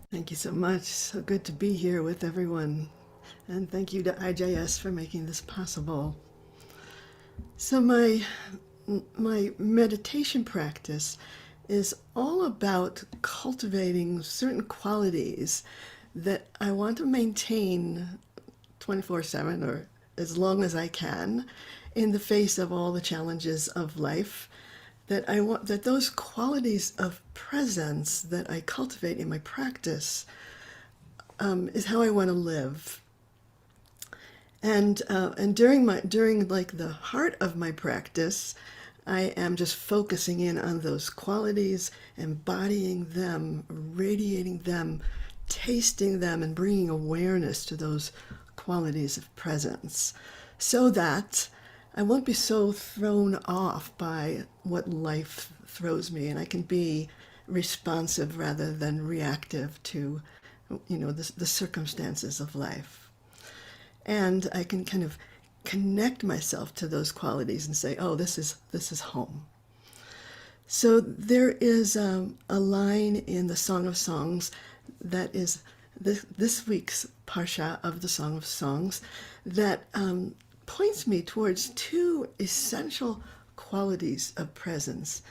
Thank you so much. So good to be here with everyone. And thank you to IJS for making this possible. So my meditation practice is all about cultivating certain qualities that I want to maintain 24/7 or as long as I can in the face of all the challenges of life, that I want that those qualities of presence that I cultivate in my practice is how I want to live. And during like the heart of my practice, I am just focusing in on those qualities, embodying them, radiating them, tasting them, and bringing awareness to those qualities of presence, so that I won't be so thrown off by what life throws me, and I can be responsive rather than reactive to, the circumstances of life. And I can kind of connect myself to those qualities and say, oh, this is home. So there is a line in the Song of Songs that is this week's Parsha of the Song of Songs that points me towards two essential qualities of presence.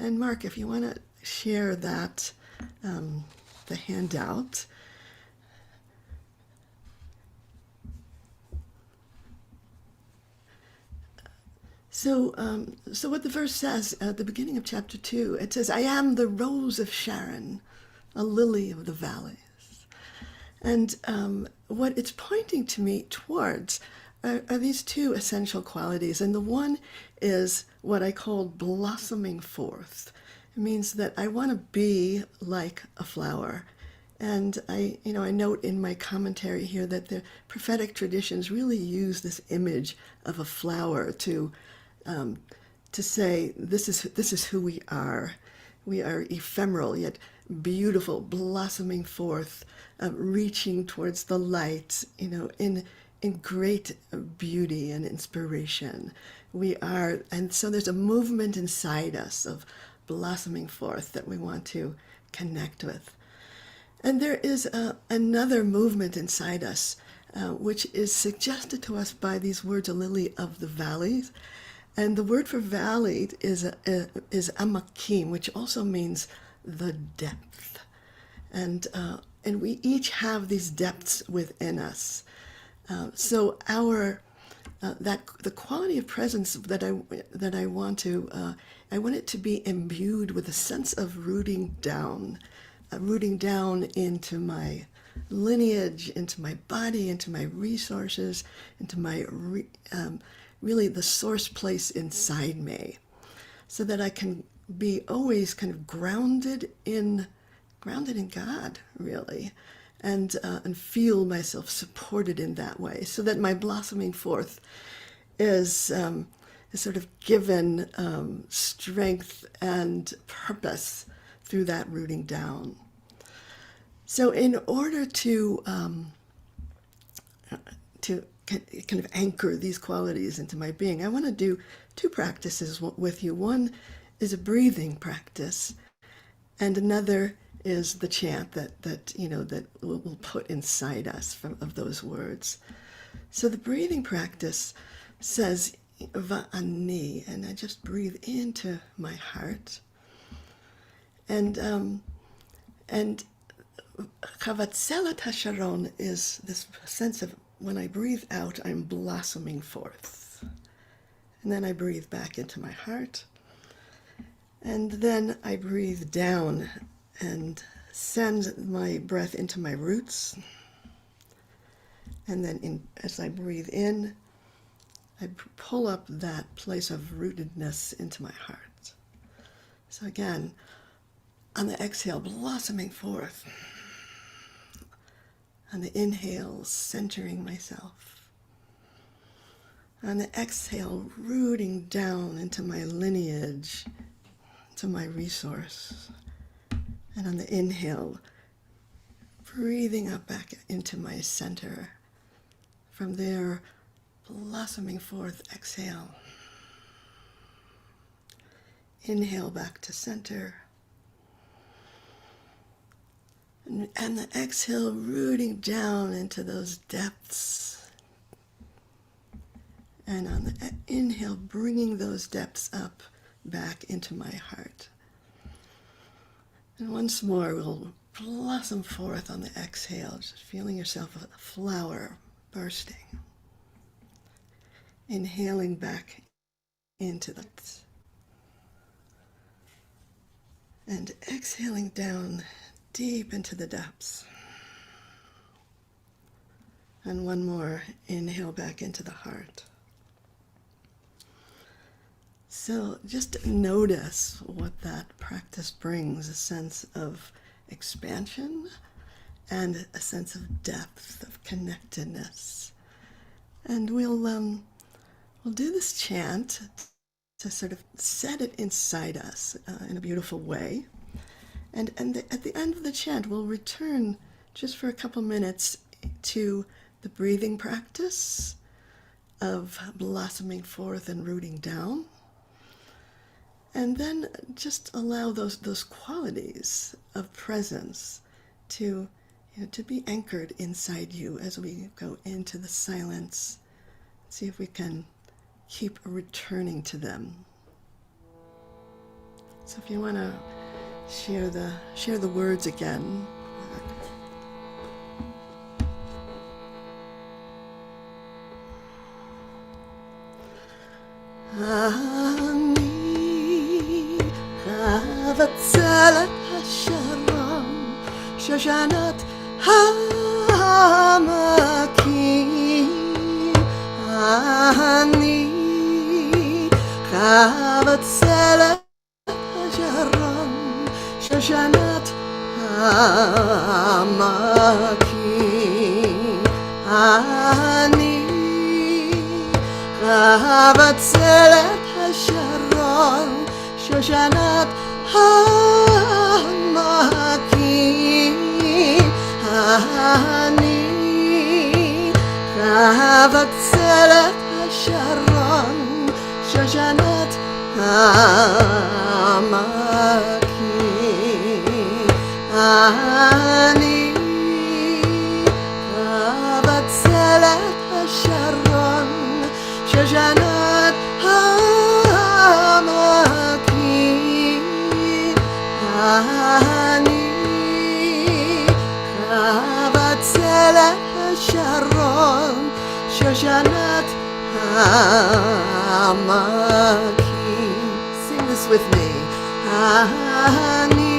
And Mark, if you want to share that, the handout. So what the verse says at the beginning of chapter 2, it says, I am the rose of Sharon, a lily of the valleys. And what it's pointing to me towards are these two essential qualities. And the one is what I call blossoming forth. It means that I want to be like a flower. And I note in my commentary here that the prophetic traditions really use this image of a flower to say this is who we are. We are ephemeral yet beautiful, blossoming forth, reaching towards the light. In great beauty and inspiration. We are, and so there's a movement inside us of blossoming forth that we want to connect with. And there is another movement inside us, which is suggested to us by these words, a lily of the valleys. And the word for valley is amakim, which also means the depth. And we each have these depths within us. So the quality of presence that I want it to be imbued with a sense of rooting down into my lineage, into my body, into my resources, into my really the source place inside me, so that I can be always kind of grounded in God, really, and feel myself supported in that way, so that my blossoming forth is sort of given strength and purpose through that rooting down. So, in order to kind of anchor these qualities into my being, I want to do two practices with you. One is a breathing practice, and another is the chant that we'll put inside us of those words. So the breathing practice says va'ani, and I just breathe into my heart, and chavatzelat hasharon is this sense of when I breathe out, I'm blossoming forth, and then I breathe back into my heart, and then I breathe down and send my breath into my roots. And then as I breathe in, I pull up that place of rootedness into my heart. So again, on the exhale, blossoming forth. On the inhale, centering myself. On the exhale, rooting down into my lineage, to my resource. And on the inhale, breathing up back into my center. From there, blossoming forth, exhale. Inhale back to center. And the exhale rooting down into those depths. And on the inhale, bringing those depths up back into my heart. And once more, we'll blossom forth on the exhale, just feeling yourself a flower bursting. Inhaling back into that. And exhaling down deep into the depths. And one more, inhale back into the heart. So just notice what that practice brings, a sense of expansion and a sense of depth, of connectedness. And we'll do this chant to sort of set it inside us in a beautiful way. And at the end of the chant, we'll return just for a couple minutes to the breathing practice of blossoming forth and rooting down. And then just allow those qualities of presence to be anchored inside you as we go into the silence. See if we can keep returning to them. So if you want to share the words again. Vatsalat Hasharam Shoshanat Hamakim Ani Vatsalat Hasharam Shoshanat Hamakim Ani Vatsalat Hasharam Shoshanat Hamakim Ani Vatsalat Hasharon Shoshanat Hamakim Ani Vatsalat Hasharon Shoshanat Hamakim Ani Vatsalat Hasharon Shoshanat Hamakim. Sing this with me. Ani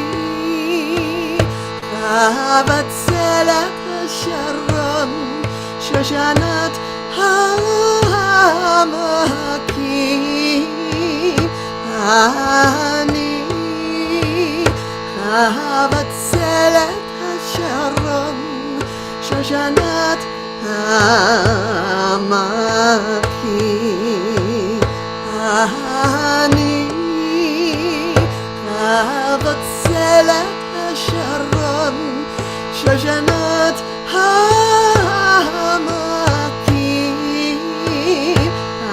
Vatsalat Hasharon Shoshanat Hamakim Ani Vatsalat Hasharon Shoshanat Hamakim Ani Vatsalat Hasharon Shoshanat Hamakim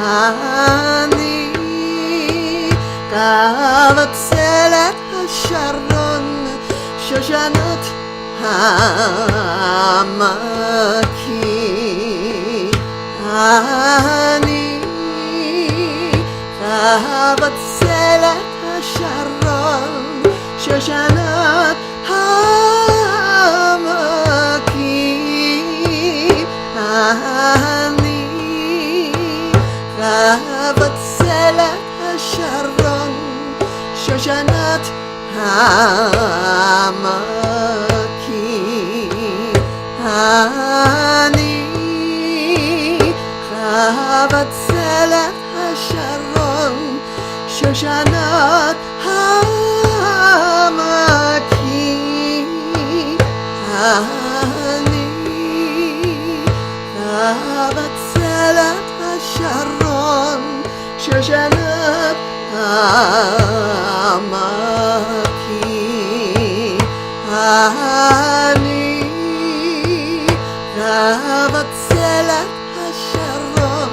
Ani Vatsalat Hasharon Shoshanat Hamakim Ani Vatsalat Hasharon Shoshanat Hamakim Ani Vatsalat Hasharon Shoshanat Hamakim Ani Vatsalat Hasharon Shoshanat Hamakim Ani Vatsalat Hasharon Shoshanat Hamakim Ani Vatsalat Hasharon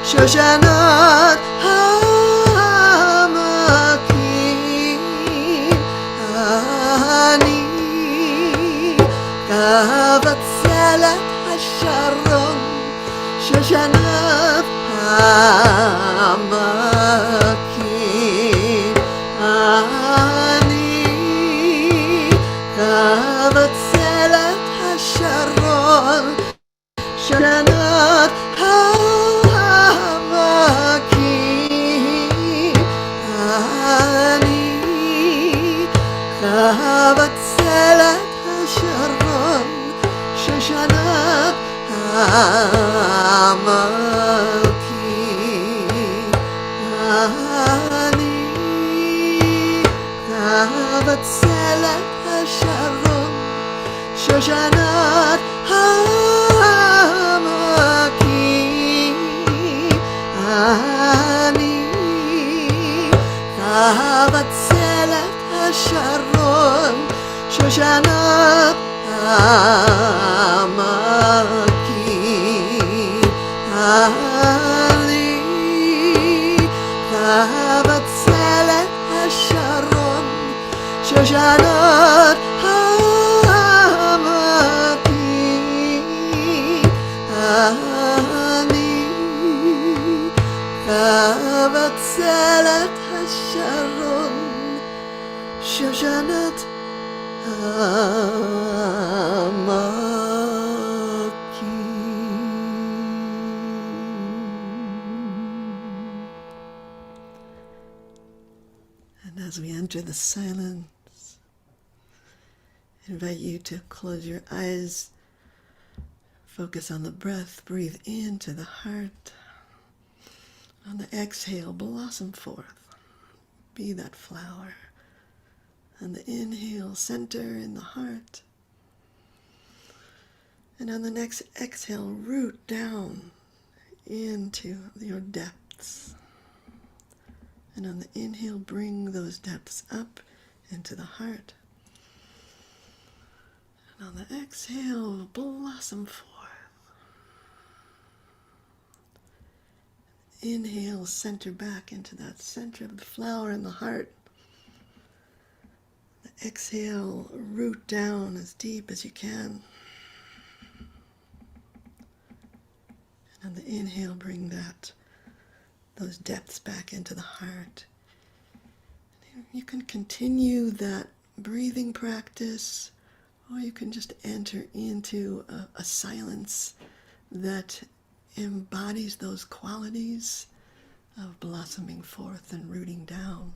Shoshanat Hamakim Ani חבצלת השרון, שושנת העמקים. אני חבצלת השרון, שושנת העמקים. אני חבצלת השרון, שושנת העמקים. אני חבצלת השרון, שושנת העמקים. אני חבצלת השרון, שושנת העמקים. אני חבצלת השרון, שושנת העמקים. אני חבצלת השרון, שושנת And as we enter the silence, I invite you to close your eyes, focus on the breath, breathe into the heart. On the exhale, blossom forth, be that flower. On the inhale, center in the heart. And on the next exhale, root down into your depths. And on the inhale, bring those depths up into the heart. And on the exhale, blossom forth. Inhale, center back into that center of the flower in the heart. The exhale, root down as deep as you can. And on the inhale, bring those depths back into the heart. You can continue that breathing practice, or you can just enter into a silence that embodies those qualities of blossoming forth and rooting down.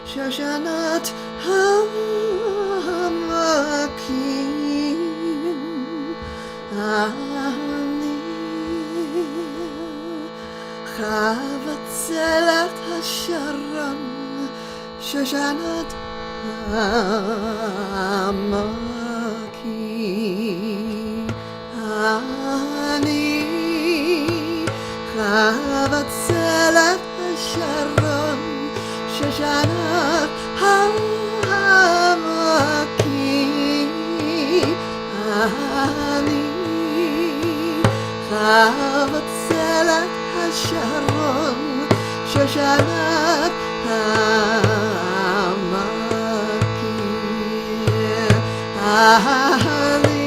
Shoshanat Hamakim Ani Chavatzelat Hasharon Shoshanat Hamakim Ani Chavatzelat Hasharon Shoshanat Hamakim Ani Chavatzelat Hasharon Shoshanat Hamakim Ani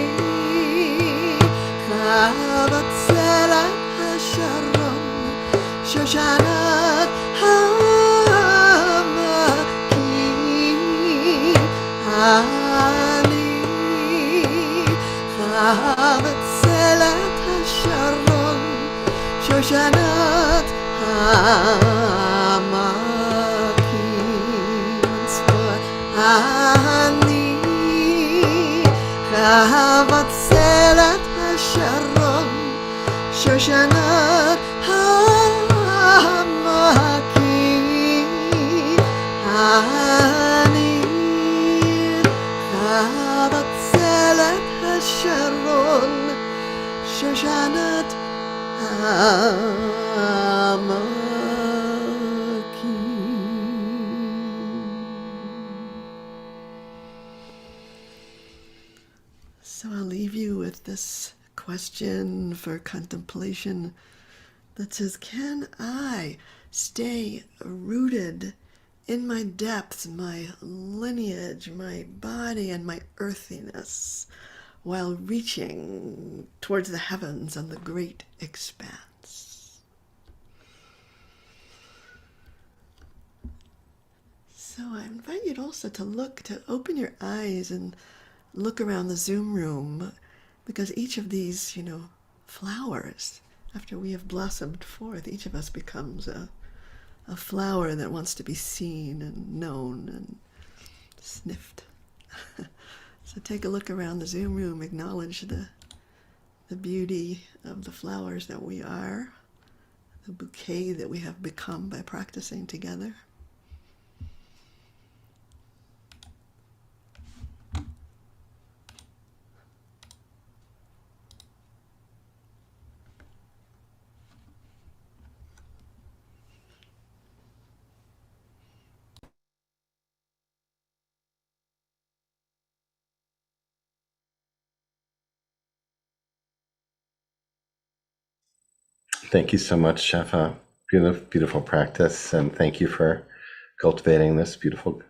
Chavatzelat Hasharon Shoshanat Hamakim Ani Chavatzelat Hasharon Shoshanat Hamakim. Once more. Ani Chavatzelat Hasharon Shoshanat Hamakim Ani Chavatzelat Hasharon Shoshanat So I'll leave you with this question for contemplation that says, can I stay rooted in my depths, my lineage, my body, and my earthiness while reaching towards the heavens and the great expanse? So I invite you also to open your eyes and look around the Zoom room, because each of these, flowers, after we have blossomed forth, each of us becomes a flower that wants to be seen and known and sniffed. So take a look around the Zoom room, acknowledge the beauty of the flowers that we are, the bouquet that we have become by practicing together. Thank you so much, Shefa. Beautiful, beautiful practice, and thank you for cultivating this beautiful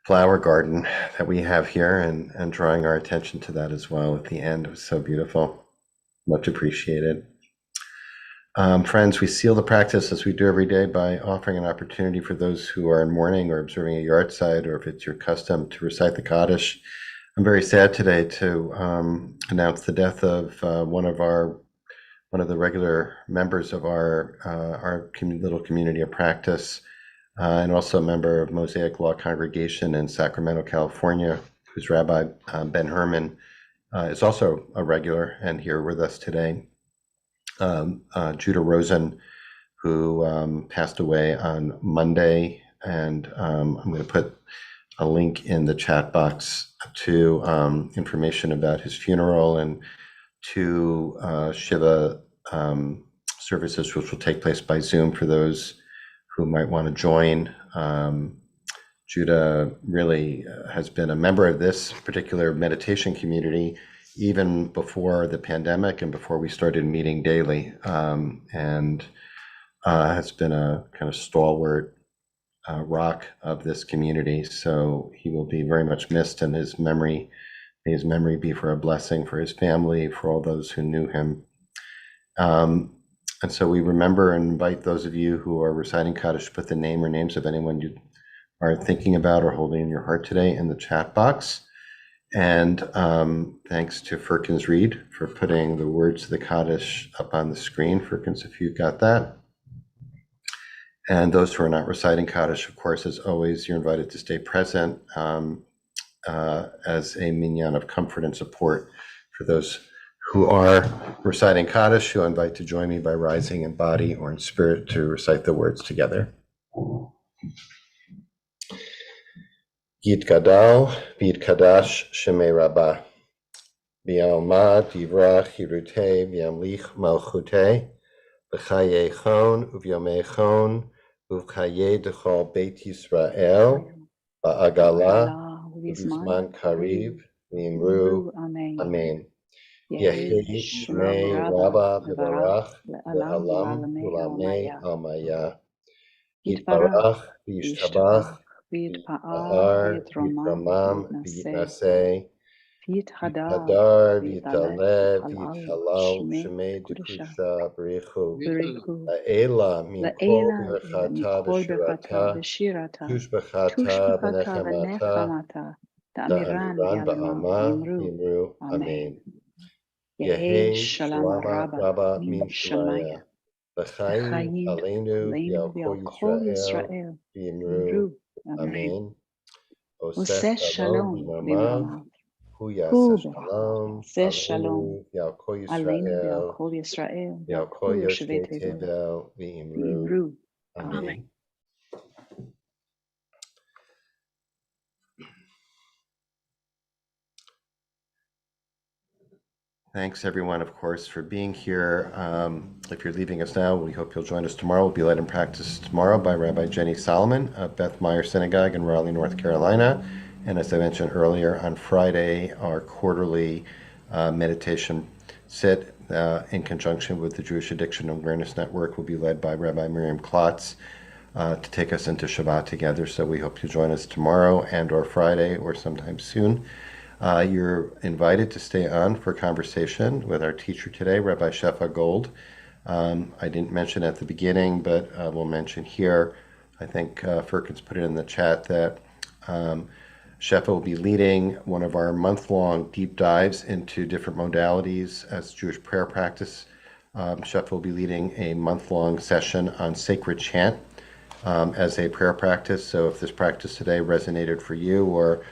flower garden that we have here and drawing our attention to that as well at the end. It was so beautiful. Much appreciated. Friends, we seal the practice as we do every day by offering an opportunity for those who are in mourning or observing a yard site, or if it's your custom to recite the Kaddish. I'm very sad today to announce the death of one of the regular members of our little community of practice, and also a member of Mosaic Law Congregation in Sacramento, California, who's Rabbi Ben Herman, is also a regular and here with us today. Judah Rosen, who passed away on Monday, and I'm going to put a link in the chat box to information about his funeral and to Shiva services, which will take place by Zoom for those who might want to join. Judah really has been a member of this particular meditation community even before the pandemic and before we started meeting daily, and has been a kind of stalwart rock of this community. So he will be very much missed, and may his memory be for a blessing for his family, for all those who knew him. And so we remember and invite those of you who are reciting Kaddish to put the name or names of anyone you are thinking about or holding in your heart today in the chat box. And thanks to Firkins Reed for putting the words of the Kaddish up on the screen. Firkins, if you got that. And those who are not reciting Kaddish, of course, as always, you're invited to stay present as a minyan of comfort and support. For those who are reciting Kaddish, you'll invite to join me by rising in body or in spirit to recite the words together. Yitgadal v'yitkadash shemei Rabba v'yalma divrach hirutei v'yamlich malchutei v'chayechon uvyomechon uvchaye dechol Beit Yisrael ba'agala v'zman kariv v'imru amen. Yehi shmei Rabba v'barach v'alam ulamei almaya Yitbarach v'yishtabach v'yitpa'ar v'yitramam v'yitnaseh v'yithadar v'yitaleh v'yithalal shemei dekusha b'richu la'ela min kol birchata v'shirata tushbachata v'nechemata da'amiran ba'alma v'imru amen. Yehi shalama Rabba min Shemaya v'chaim aleinu v'al kol Yisrael v'imru amen. Oseh shalom v'mamav hu yaseh shalom aleinu v'al kol Yisrael v'al kol yoshvei tevel v'imru amen. Thanks, everyone, of course, for being here. If you're leaving us now, we hope you'll join us tomorrow. We'll be led in practice tomorrow by Rabbi Jenny Solomon of Beth Meyer Synagogue in Raleigh, North Carolina. And as I mentioned earlier, on Friday, our quarterly meditation sit in conjunction with the Jewish Addiction Awareness Network will be led by Rabbi Miriam Klotz to take us into Shabbat together. So we hope you'll join us tomorrow and or Friday or sometime soon. You're invited to stay on for a conversation with our teacher today, Rabbi Shefa Gold. I didn't mention at the beginning, but we'll mention here. I think Firkins put it in the chat that Shefa will be leading one of our month-long deep dives into different modalities as Jewish prayer practice. Shefa will be leading a month-long session on sacred chant as a prayer practice. So if this practice today resonated for you or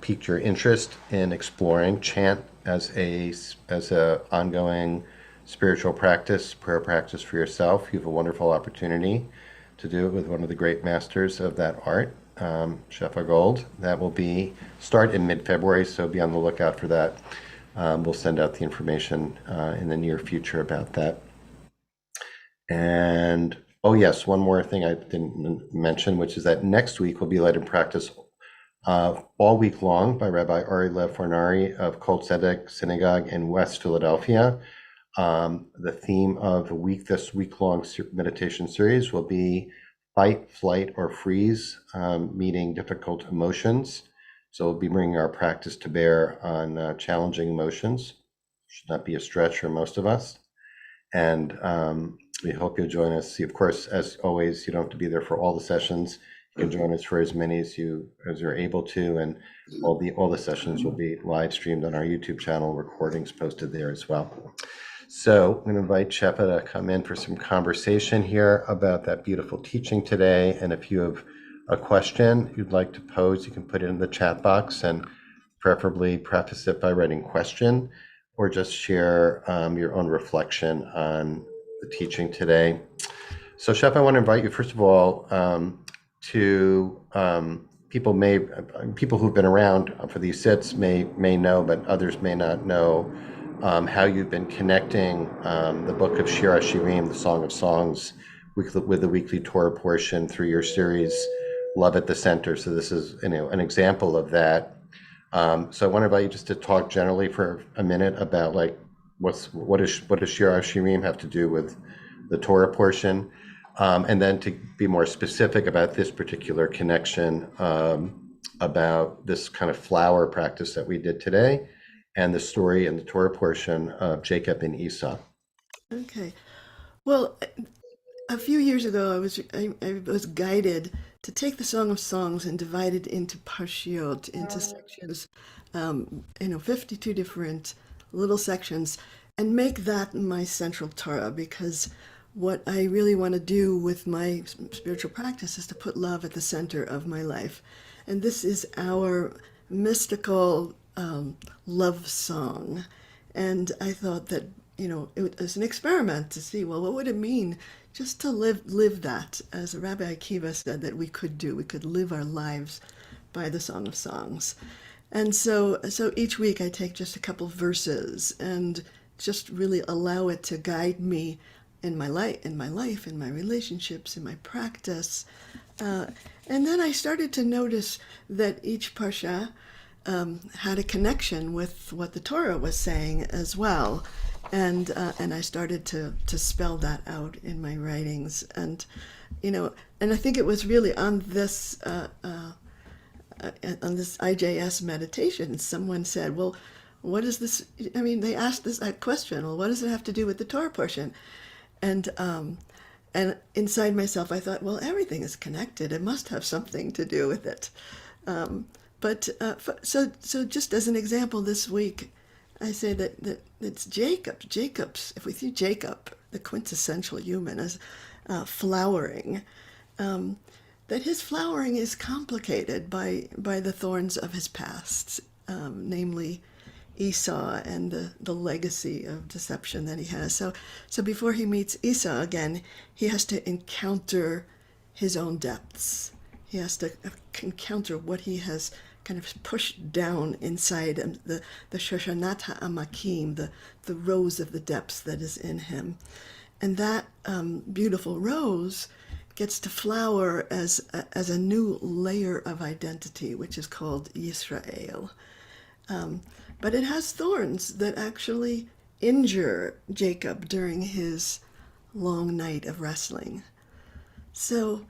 piqued your interest in exploring chant as a ongoing spiritual practice, prayer practice for yourself, you have a wonderful opportunity to do it with one of the great masters of that art, Shefa Gold. That will start in mid-February, so be on the lookout for that. We'll send out the information in the near future about that. And oh yes, one more thing I didn't mention, which is that next week we'll be led in practice all week long by Rabbi Ari Lev Fornari of Kol Tzedek Synagogue in West Philadelphia. The theme of this week-long meditation series will be fight, flight, or freeze, meeting difficult emotions. So we'll be bringing our practice to bear on challenging emotions. Should not be a stretch for most of us. And we hope you'll join us. Of course, as always, you don't have to be there for all the sessions. You can join us for as many as you're able to, and all the sessions will be live streamed on our YouTube channel, recordings posted there as well. So I'm going to invite Shefa to come in for some conversation here about that beautiful teaching today. And if you have a question you'd like to pose, you can put it in the chat box and preferably preface it by writing question or just share your own reflection on the teaching today. So Shefa, I want to invite you, first of all, to people who've been around for these sits may know, but others may not know how you've been connecting the book of Shir HaShirim, the Song of Songs, with the weekly Torah portion through your series, Love at the Center. So this is an example of that. So I want to invite you just to talk generally for a minute about like what does Shir HaShirim have to do with the Torah portion. And then to be more specific about this particular connection, about this kind of flower practice that we did today, and the story in the Torah portion of Jacob and Esau. Okay. Well, a few years ago, I was guided to take the Song of Songs and divide it into parshiot, into sections, 52 different little sections, and make that my central Torah, because what I really want to do with my spiritual practice is to put love at the center of my life. And this is our mystical love song. And I thought that, it was an experiment to see, well, what would it mean just to live that, as Rabbi Akiva said that we could do. We could live our lives by the Song of Songs. And so each week I take just a couple verses and just really allow it to guide me in my relationships, in my practice. Uh, and then I started to notice that each parsha had a connection with what the Torah was saying as well. And I started to spell that out in my writings. And I think it was really on this IJS meditation, someone said, well, what is this? I mean, they asked that question, well, what does it have to do with the Torah portion? And and inside myself, I thought, well, everything is connected. It must have something to do with it. So just as an example, this week, I say that it's Jacob. If we see Jacob, the quintessential human, as flowering, that his flowering is complicated by the thorns of his past, namely Esau and the legacy of deception that he has. So before he meets Esau again, he has to encounter his own depths. He has to encounter what he has kind of pushed down inside him, the Shoshanat HaAmakim, the rose of the depths that is in him. And that beautiful rose gets to flower as a new layer of identity, which is called Yisrael. But it has thorns that actually injure Jacob during his long night of wrestling. So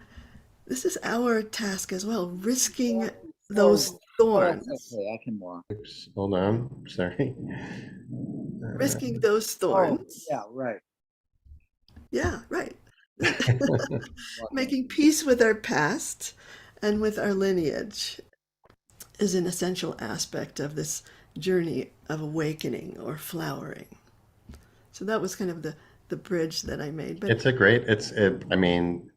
this is our task as well, risking those It's thorns, okay. I can walk. Oops, hold on. Sorry. risking those Oh, thorns. yeah, right. Yeah, right. Walk. Making peace with our past and with our lineage is an essential aspect of this journey of awakening or flowering. So that was kind of the bridge that I made. But It's a great, I mean,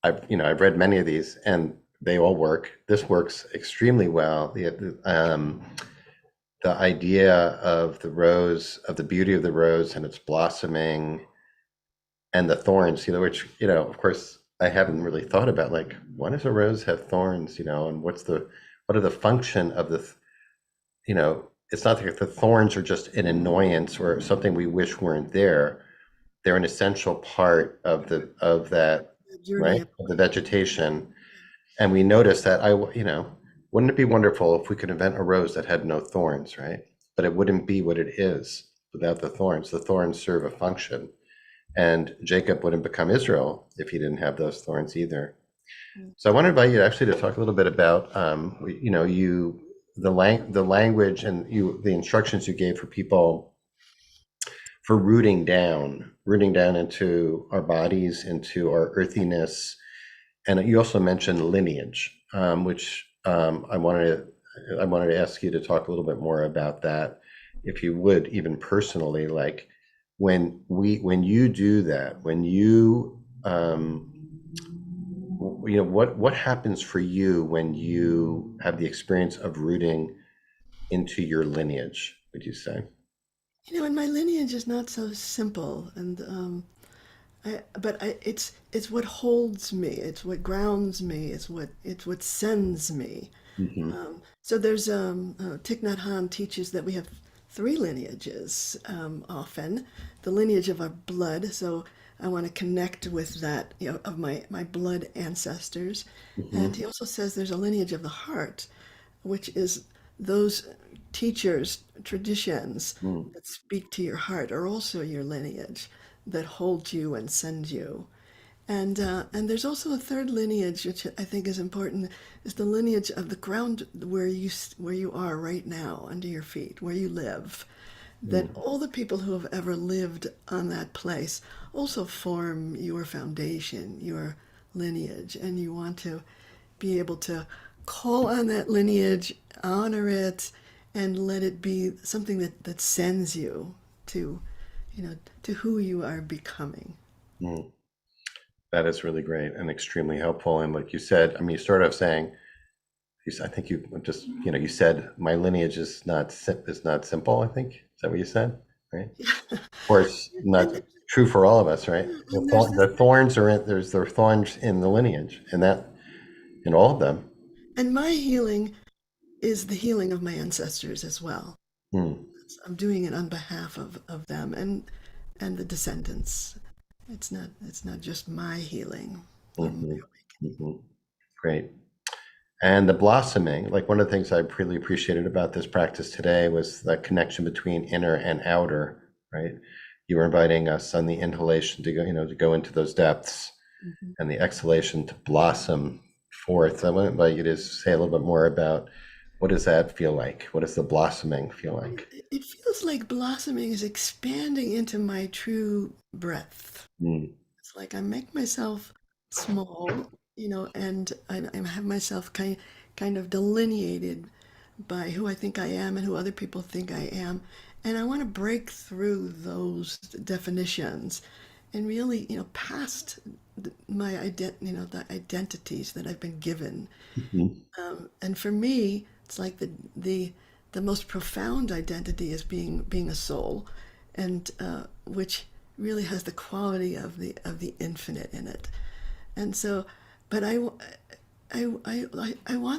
I've read many of these and they all work. This works extremely well. The idea of the rose, of the beauty of the rose and its blossoming, and the thorns, which, of course, I haven't really thought about, like, why does a rose have thorns, and what are the function of it's not like the thorns are just an annoyance or something we wish weren't there. They're an essential part of that, journey right, of of the vegetation. And we notice that wouldn't it be wonderful if we could invent a rose that had no thorns, right? But it wouldn't be what it is without the thorns. The thorns serve a function. And Jacob wouldn't become Israel if he didn't have those thorns either. So I want to invite you actually to talk a little bit about, the language and the instructions you gave for people for rooting down into our bodies, into our earthiness. And you also mentioned lineage, which I wanted to ask you to talk a little bit more about that, if you would, even personally, like when you do that, when what happens for you when you have the experience of rooting into your lineage, would you say? and my lineage is not so simple, and it's what holds me, it's what grounds me, it's what sends me. Hmm. So there's Thich Nhat Hanh teaches that we have three lineages often. The lineage of our blood, so I want to connect with that, of my blood ancestors. Hmm. And he also says there's a lineage of the heart, which is those teachers, traditions Mm. that speak to your heart are also your lineage that hold you and send you. And there's also a third lineage, which I think is important, is the lineage of the ground where you are right now, under your feet, where you live. That Mm. all the people who have ever lived on that place also form your foundation, your lineage, and you want to be able to call on that lineage, honor it, and let it be something that sends you to to who you are becoming. Mm. That is really great and extremely helpful. And like you said, I mean, you started off saying, I think you just, you said my lineage is not simple. I think is that what you said, right? Of course, not and true for all of us, right? and there's this, The thorns are in, there's the thorns in the lineage, and that in all of them. and my healing is the healing of my ancestors as well. Mm, I'm doing it on behalf of them and the descendants. It's not just my healing or my hmm awakening. hmm Great. And the blossoming, like one of the things I really appreciated about this practice today was the connection between inner and outer, right? You were inviting us on the inhalation to go, to go into those depths Mhm. and the exhalation to blossom forth. I want to invite you to say a little bit more about what does that feel like? What does the blossoming feel like? It feels like blossoming is expanding into my true breadth. Mm, It's like I make myself small, and I have myself kind of delineated by who I think I am and who other people think I am. And I want to break through those definitions and really, past the identities that I've been given. mhm, And for me, it's like the most profound identity is being a soul, and which really has the quality of the infinite in it. And so, but I want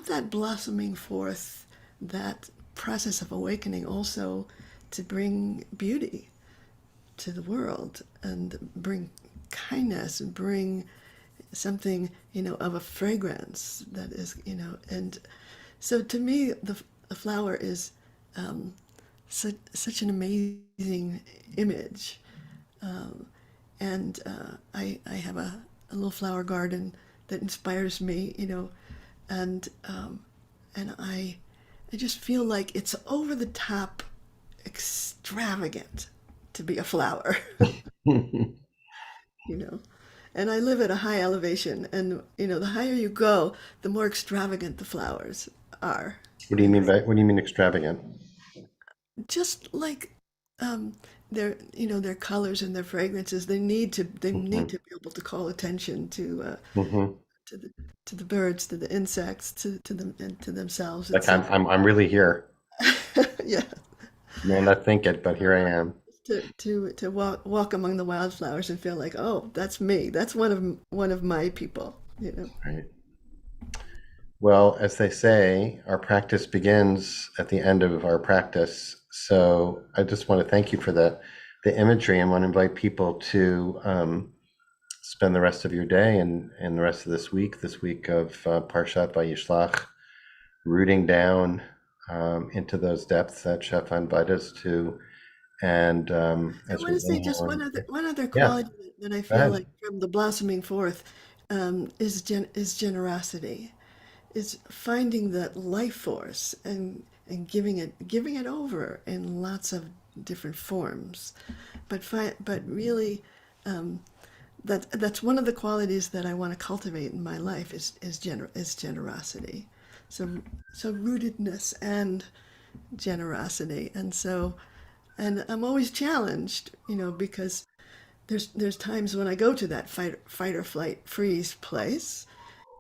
that blossoming forth, that process of awakening also to bring beauty to the world and bring kindness and bring something, of a fragrance that is, and so to me, the flower is such an amazing image. And I have a little flower garden that inspires me, and I just feel like it's over the top extravagant to be a flower, mhm. you know. And I live at a high elevation, and the higher you go, the more extravagant the flowers are. What do you mean by what do you mean extravagant? Just like um, their colors and their fragrances, they need Hmm to be able to call attention hmm to the to the birds, to the insects, to them and to themselves. Like It's like I'm really here. yeah, You may not think it, but here I am. to walk among the wildflowers and feel like, oh, that's me. That's one of my people. Right. Well, as they say, our practice begins at the end of our practice. So I just want to thank you for the imagery and want to invite people to spend the rest of your day and the rest of this week of Parshat Vayishlach, rooting down into those depths that Shefa invited us to. And I as want we to say just inhale, one other yeah, quality that I go feel ahead. like from the blossoming forth is generosity, is finding that life force and giving it over in lots of different forms, but really that's one of the qualities that I want to cultivate in my life is generosity. So rootedness and generosity, and I'm always challenged, because there's times when I go to that fight or flight freeze place,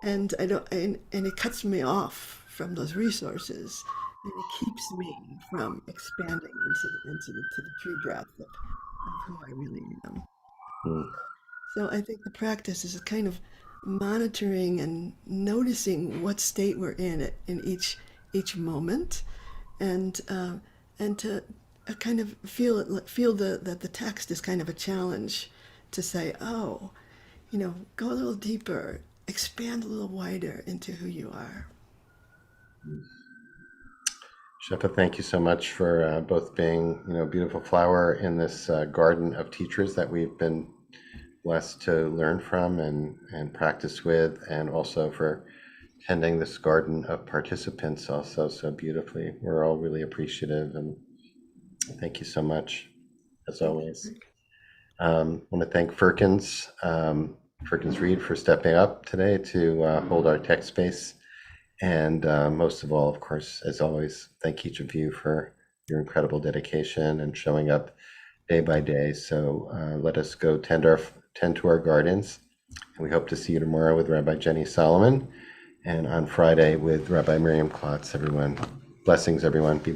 and I don't and it cuts me off from those resources, and it keeps me from expanding into the true breadth of who I really am. Mm, So I think the practice is kind of monitoring and noticing what state we're in each moment, and to kind of feel that the text is kind of a challenge to say, oh, go a little deeper, expand a little wider into who you are. Shefa, thank you so much for both being, a beautiful flower in this garden of teachers that we've been blessed to learn from and practice with, and also for tending this garden of participants also so beautifully. We're all really appreciative, and thank you so much, as Thank you, always. Rick. I want to thank Firkins Reed for stepping up today to hold our tech space. And most of all, of course, as always, thank each of you for your incredible dedication and showing up day by day. So let us go tend to our gardens. And we hope to see you tomorrow with Rabbi Jenny Solomon, and on Friday with Rabbi Miriam Klotz. Everyone, blessings, everyone. Be blessed.